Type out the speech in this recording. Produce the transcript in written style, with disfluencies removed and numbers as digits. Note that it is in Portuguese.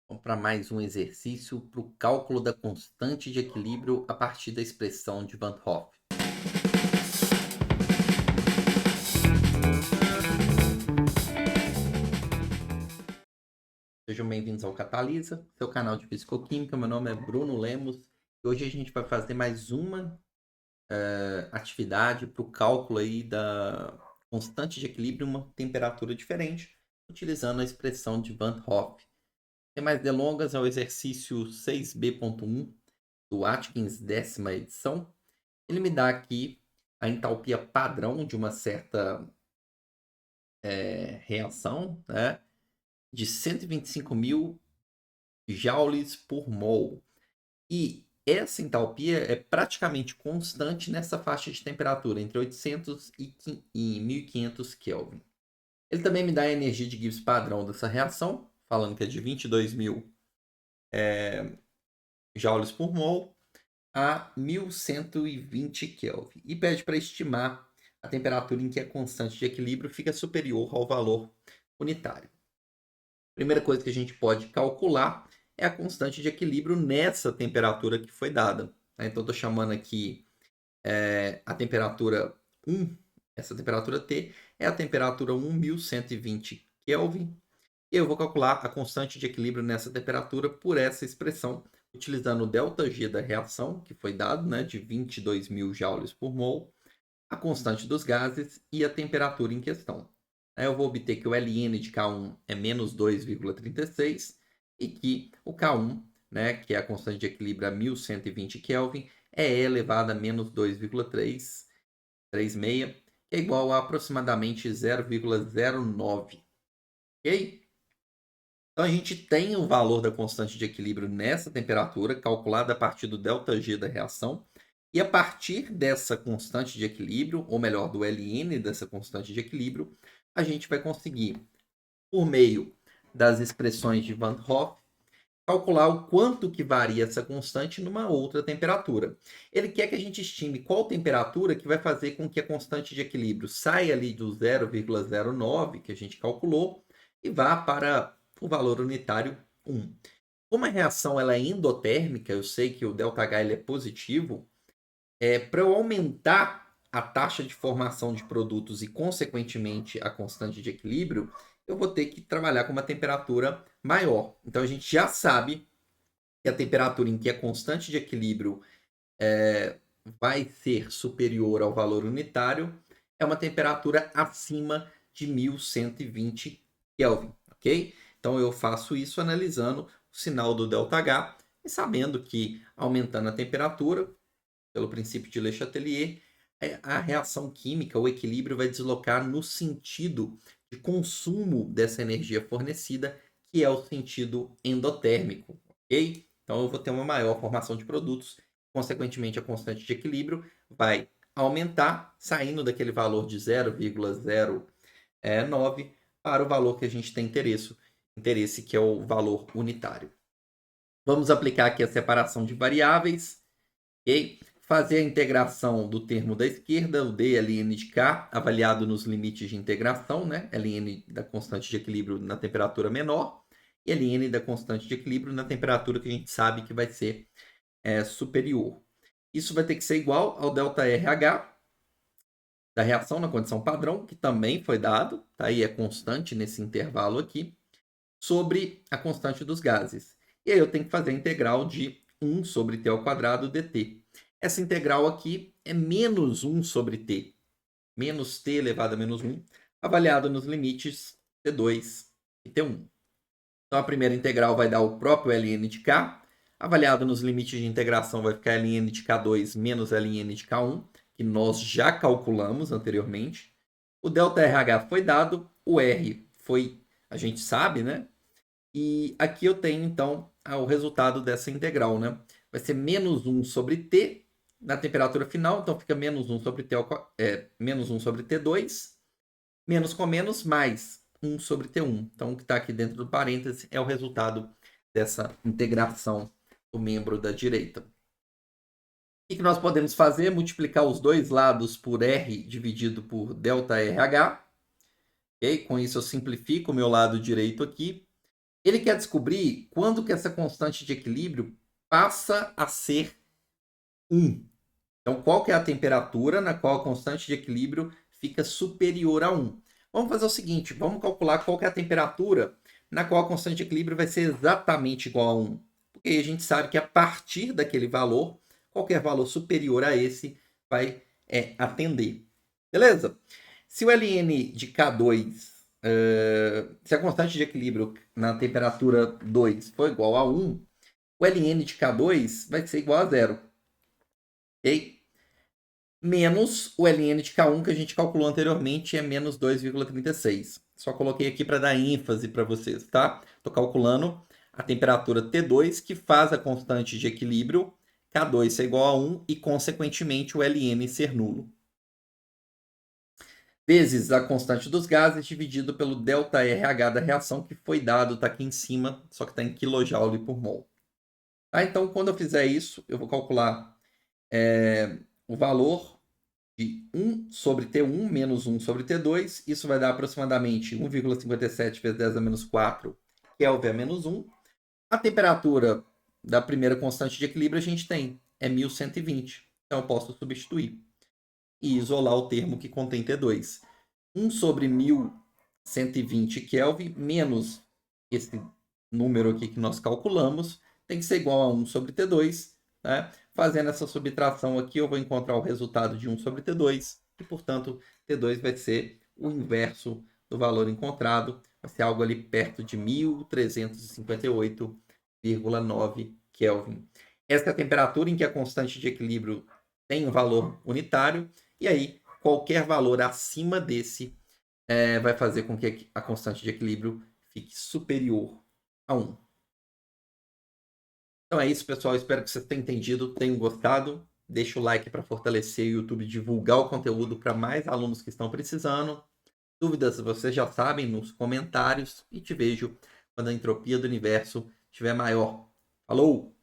Vamos para mais um exercício para o cálculo da constante de equilíbrio a partir da expressão de Van Hoff. Sejam bem-vindos ao Catalisa, seu canal de Fisicoquímica. Meu nome é Bruno Lemos e hoje a gente vai fazer mais uma atividade para o cálculo aí da constante de equilíbrio em uma temperatura diferente, utilizando a expressão de Van Hoff. Sem mais delongas, é o exercício 6b.1 do Atkins, 10ª edição. Ele me dá aqui a entalpia padrão de uma certa reação, né, de 125.000 joules por mol. E essa entalpia é praticamente constante nessa faixa de temperatura, entre 800 e 1500 Kelvin. Ele também me dá a energia de Gibbs padrão dessa reação, falando que é de 22.000 joules por mol a 1120 Kelvin. E pede para estimar a temperatura em que a constante de equilíbrio fica superior ao valor unitário. Primeira coisa que a gente pode calcular é a constante de equilíbrio nessa temperatura que foi dada. Então, estou chamando aqui a temperatura 1, essa temperatura T é a temperatura 1120 Kelvin. E eu vou calcular a constante de equilíbrio nessa temperatura por essa expressão, utilizando o ΔG da reação, que foi dado, né, de 22.000 joules por mol, a constante dos gases e a temperatura em questão. Aí eu vou obter que o Ln de K1 é menos 2,36 e que o K1, né, que é a constante de equilíbrio a 1120 Kelvin, é E elevado a menos 2,336, que é igual a aproximadamente 0,09. Ok? Então a gente tem o valor da constante de equilíbrio nessa temperatura, calculada a partir do ΔG da reação. E a partir dessa constante de equilíbrio, ou melhor, do Ln dessa constante de equilíbrio, a gente vai conseguir, por meio das expressões de Van Hoff, calcular o quanto que varia essa constante numa outra temperatura. Ele quer que a gente estime qual temperatura que vai fazer com que a constante de equilíbrio saia ali do 0,09 que a gente calculou e vá para o valor unitário 1. Como a reação ela é endotérmica, eu sei que o ΔH ele é positivo, para eu aumentar a taxa de formação de produtos e, consequentemente, a constante de equilíbrio, eu vou ter que trabalhar com uma temperatura maior. Então, a gente já sabe que a temperatura em que a constante de equilíbrio vai ser superior ao valor unitário é uma temperatura acima de 1120 Kelvin, ok? Então, eu faço isso analisando o sinal do ΔH e sabendo que, aumentando a temperatura, pelo princípio de Le Chatelier, a reação química, o equilíbrio vai deslocar no sentido de consumo dessa energia fornecida, que é o sentido endotérmico, ok? Então eu vou ter uma maior formação de produtos, consequentemente a constante de equilíbrio vai aumentar, saindo daquele valor de 0,09 para o valor que a gente tem interesse, que é o valor unitário. Vamos aplicar aqui a separação de variáveis, ok? Fazer a integração do termo da esquerda, o dLn de K, avaliado nos limites de integração, né? Ln da constante de equilíbrio na temperatura menor e Ln da constante de equilíbrio na temperatura que a gente sabe que vai ser superior. Isso vai ter que ser igual ao ΔRH da reação na condição padrão, que também foi dado, tá? E é constante nesse intervalo aqui, sobre a constante dos gases. E aí eu tenho que fazer a integral de 1 sobre t ao quadrado dt. Essa integral aqui é menos 1 sobre t, menos t elevado a menos 1, avaliado nos limites t2 e t1. Então a primeira integral vai dar o próprio ln de k, avaliado nos limites de integração vai ficar ln de k2 menos ln de k1, que nós já calculamos anteriormente. O ΔRH foi dado, o R foi, a gente sabe, né? E aqui eu tenho, então, o resultado dessa integral, né? Vai ser menos 1 sobre T na temperatura final, então fica menos 1 sobre T, menos 1 sobre T2, menos com menos, mais 1 sobre T1. Então, o que está aqui dentro do parêntese é o resultado dessa integração do membro da direita. O que nós podemos fazer? Multiplicar os dois lados por R dividido por ΔRH. Okay? Com isso, eu simplifico o meu lado direito aqui. Ele quer descobrir quando que essa constante de equilíbrio passa a ser 1. Então, qual que é a temperatura na qual a constante de equilíbrio fica superior a 1? Vamos fazer o seguinte, vamos calcular qual que é a temperatura na qual a constante de equilíbrio vai ser exatamente igual a 1. Porque aí a gente sabe que a partir daquele valor, qualquer valor superior a esse vai atender. Beleza? Se o Ln de K2, se a constante de equilíbrio na temperatura 2 for igual a 1, o Ln de K2 vai ser igual a 0. Ok? Menos o Ln de K1 que a gente calculou anteriormente é menos 2,36. Só coloquei aqui para dar ênfase para vocês, tá? Estou calculando a temperatura T2 que faz a constante de equilíbrio K2 ser igual a 1 e, consequentemente, o Ln ser nulo. Vezes a constante dos gases dividido pelo ΔRH da reação que foi dado, está aqui em cima, só que está em kJ por mol. Tá? Então, quando eu fizer isso, eu vou calcular o valor de 1 sobre T1 menos 1 sobre T2. Isso vai dar aproximadamente 1,57 vezes 10 a menos 4 Kelvin a menos 1. A temperatura da primeira constante de equilíbrio a gente tem, é 1120. Então, eu posso substituir e isolar o termo que contém T2. 1 sobre 1120 Kelvin menos esse número aqui que nós calculamos tem que ser igual a 1 sobre T2. Né? Fazendo essa subtração aqui, eu vou encontrar o resultado de 1 sobre T2 e, portanto, T2 vai ser o inverso do valor encontrado. Vai ser algo ali perto de 1358,9 Kelvin. Essa é a temperatura em que a constante de equilíbrio tem um valor unitário. E aí, qualquer valor acima desse vai fazer com que a constante de equilíbrio fique superior a 1. Então é isso, pessoal. Espero que vocês tenham entendido, tenham gostado. Deixa o like para fortalecer o YouTube, divulgar o conteúdo para mais alunos que estão precisando. Dúvidas vocês já sabem nos comentários. E te vejo quando a entropia do universo estiver maior. Falou!